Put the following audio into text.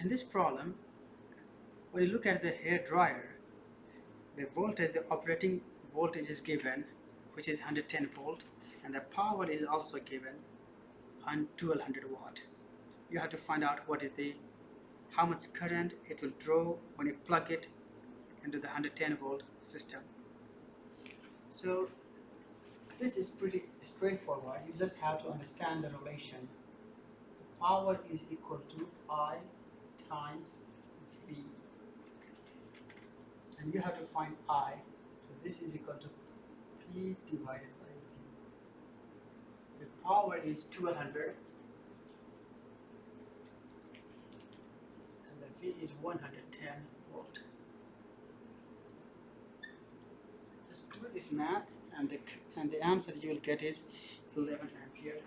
In this problem, when you look at the hair dryer, the voltage, the operating voltage is given, which is 110 volt, and the power is also given on 1200 watt. You have to find out how much current it will draw when you plug it into the 110 volt system. So this is pretty straightforward. You just have to understand the relation. The power is equal to I times V, and you have to find I. So this is equal to P divided by V. The power is 1200 and the V is 110 volt. Just do this math, and the answer you will get is 11 ampere.